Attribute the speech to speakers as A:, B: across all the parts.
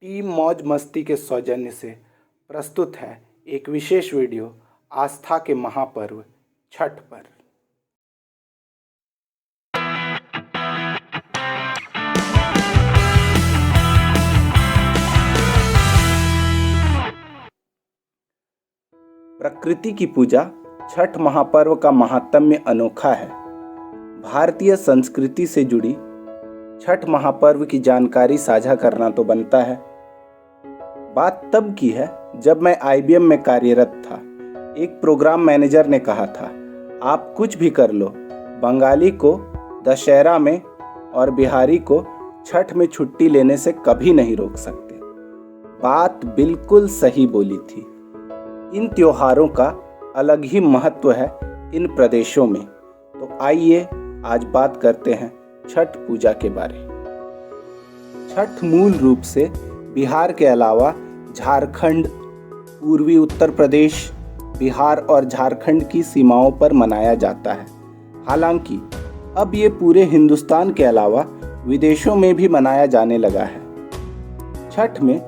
A: Team मौज मस्ती के सौजन्य से प्रस्तुत है एक विशेष वीडियो आस्था के महापर्व छठ पर। प्रकृति की पूजा छठ महापर्व का महात्म्य अनोखा है। भारतीय संस्कृति से जुड़ी छठ महापर्व की जानकारी साझा करना तो बनता है। बात तब की है जब मैं IBM में कार्यरत था। एक प्रोग्राम मैनेजर ने कहा था, आप कुछ भी कर लो, बंगाली को दशहरा में और बिहारी को छठ में छुट्टी लेने से कभी नहीं रोक सकते। बात बिल्कुल सही बोली थी। इन त्योहारों का अलग ही महत्व है इन प्रदेशों में। तो आइए आज बात करते हैं छठ पूजा के बारे में। छठ मूल रूप से बिहार के अलावा झारखंड, पूर्वी उत्तर प्रदेश, बिहार और झारखंड की सीमाओं पर मनाया जाता है। हालांकि अब ये पूरे हिंदुस्तान के अलावा विदेशों में भी मनाया जाने लगा है। छठ में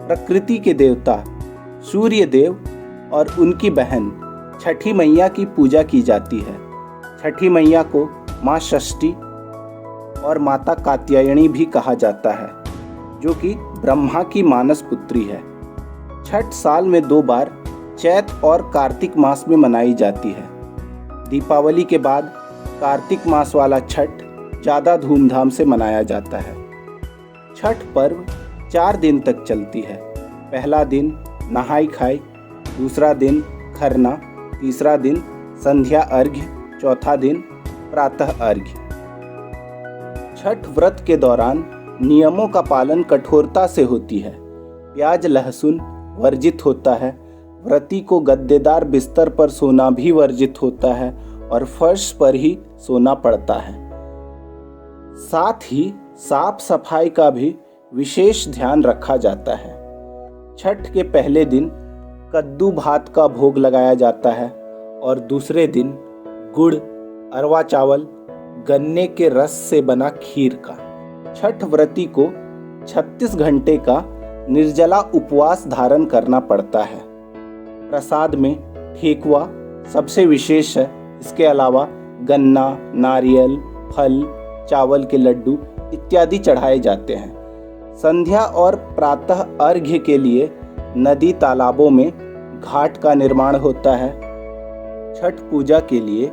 A: प्रकृति के देवता सूर्य देव और उनकी बहन छठी मैया की पूजा की जाती है। छठी मैया को माँ षष्ठी और माता कात्यायनी भी कहा जाता है, जो कि ब्रह्मा की मानस पुत्री है। छठ साल में 2 बार चैत और कार्तिक मास में मनाई जाती है। दीपावली के बाद कार्तिक मास वाला छठ ज़्यादा धूमधाम से मनाया जाता है। छठ पर्व 4 दिन तक चलती है। पहला दिन नहाई खाई, दूसरा दिन खरना, तीसरा दिन संध्या अर्घ्य, चौथा दिन प्रातः अर्घ्य। छठ व्रत के दौरान नियमों का पालन कठोरता से होती है। प्याज लहसुन वर्जित होता है। व्रती को गद्देदार बिस्तर पर सोना भी वर्जित होता है और फर्श पर ही सोना पड़ता है। साथ ही साफ सफाई का भी विशेष ध्यान रखा जाता है। छठ के पहले दिन कद्दू भात का भोग लगाया जाता है और दूसरे दिन गुड़, अरवा चावल, गन्ने के रस से बना खीर का। छठ व्रती को 36 घंटे का निर्जला उपवास धारण करना पड़ता है। प्रसाद में ठेकुआ सबसे विशेष है। इसके अलावा गन्ना, नारियल, फल, चावल के लड्डू इत्यादि चढ़ाए जाते हैं। संध्या और प्रातः अर्घ्य के लिए नदी तालाबों में घाट का निर्माण होता है। छठ पूजा के लिए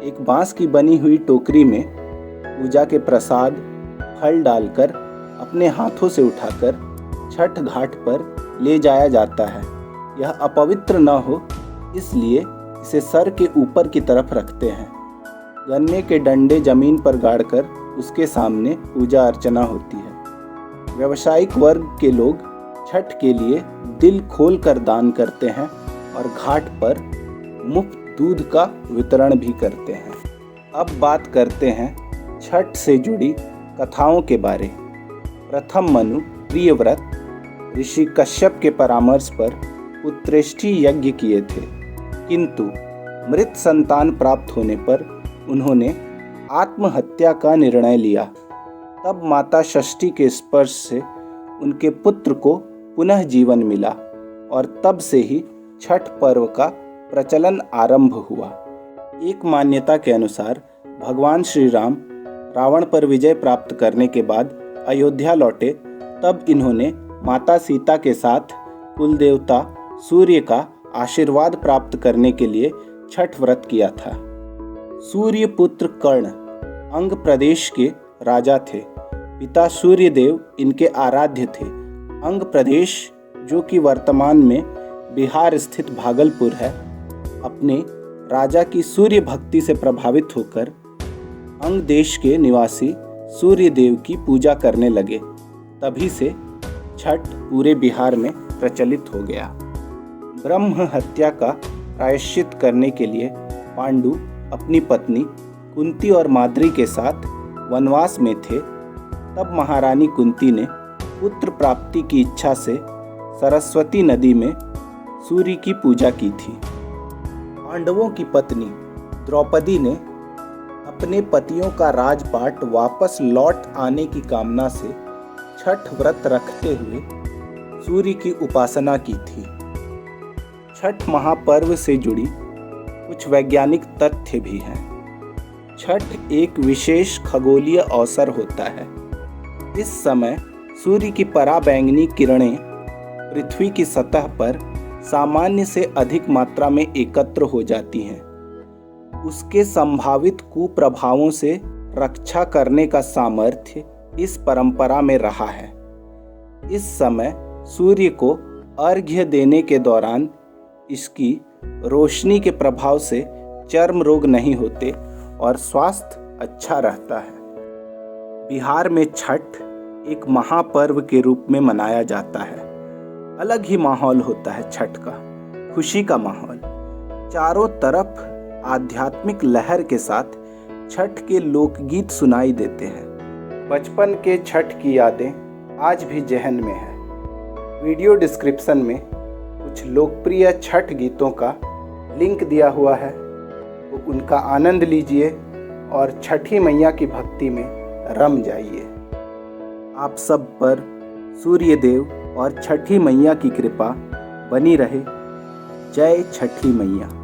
A: एक बांस की बनी हुई टोकरी में पूजा के प्रसाद फल डालकर अपने हाथों से उठाकर छठ घाट पर ले जाया जाता है। यह अपवित्र न हो, इसलिए इसे सर के ऊपर की तरफ रखते हैं। गन्ने के डंडे जमीन पर गाड़कर उसके सामने पूजा अर्चना होती है। व्यावसायिक वर्ग के लोग छठ के लिए दिल खोल कर दान करते हैं और घाट पर मुफ्त दूध का वितरण भी करते हैं। अब बात करते हैं छठ से जुड़ी कथाओं के बारे। प्रथम मनु प्रियव्रत ऋषि कश्यप के परामर्श पर पुत्रेष्टि यज्ञ किए थे, किंतु मृत संतान प्राप्त होने पर उन्होंने आत्महत्या का निर्णय लिया। तब माता षष्ठी के स्पर्श से उनके पुत्र को पुनः जीवन मिला और तब से ही छठ पर्व का प्रचलन आरंभ हुआ। एक मान्यता के अनुसार भगवान श्री राम रावण पर विजय प्राप्त करने के बाद अयोध्या लौटे, तब इन्होंने माता सीता के साथ कुलदेवता सूर्य का आशीर्वाद प्राप्त करने के लिए छठ व्रत किया था। सूर्य पुत्र कर्ण अंग प्रदेश के राजा थे। पिता सूर्यदेव इनके आराध्य थे। अंग प्रदेश, जो कि वर्तमान में बिहार स्थित भागलपुर है, अपने राजा की सूर्य भक्ति से प्रभावित होकर अंग देश के निवासी सूर्य देव की पूजा करने लगे। तभी से छठ पूरे बिहार में प्रचलित हो गया। ब्रह्म हत्या का प्रायश्चित करने के लिए पांडु अपनी पत्नी कुंती और माद्री के साथ वनवास में थे। तब महारानी कुंती ने पुत्र प्राप्ति की इच्छा से सरस्वती नदी में सूर्य की पूजा की थी। पांडवों की पत्नी द्रौपदी ने अपने पतियों का राजपाट वापस लौट आने की कामना से छठ व्रत रखते हुए सूर्य की उपासना की थी। छठ महापर्व से जुड़ी कुछ वैज्ञानिक तथ्य भी हैं। छठ एक विशेष खगोलीय अवसर होता है। इस समय सूर्य की पराबैंगनी किरणें पृथ्वी की सतह पर सामान्य से अधिक मात्रा में एकत्र हो जाती हैं। उसके संभावित कुप्रभावों से रक्षा करने का सामर्थ्य इस परंपरा में रहा है। इस समय सूर्य को अर्घ्य देने के दौरान इसकी रोशनी के प्रभाव से चर्म रोग नहीं होते और स्वास्थ्य अच्छा रहता है। बिहार में छठ एक महापर्व के रूप में मनाया जाता है। अलग ही माहौल होता है छठ का, खुशी का माहौल। चारों तरफ आध्यात्मिक लहर के साथ छठ के लोकगीत सुनाई देते हैं। बचपन के छठ की यादें आज भी जहन में है। वीडियो डिस्क्रिप्शन में कुछ लोकप्रिय छठ गीतों का लिंक दिया हुआ है, तो उनका आनंद लीजिए और छठी मैया की भक्ति में रम जाइए। आप सब पर सूर्य देव और छठी मैया की कृपा बनी रहे। जय छठी मैया।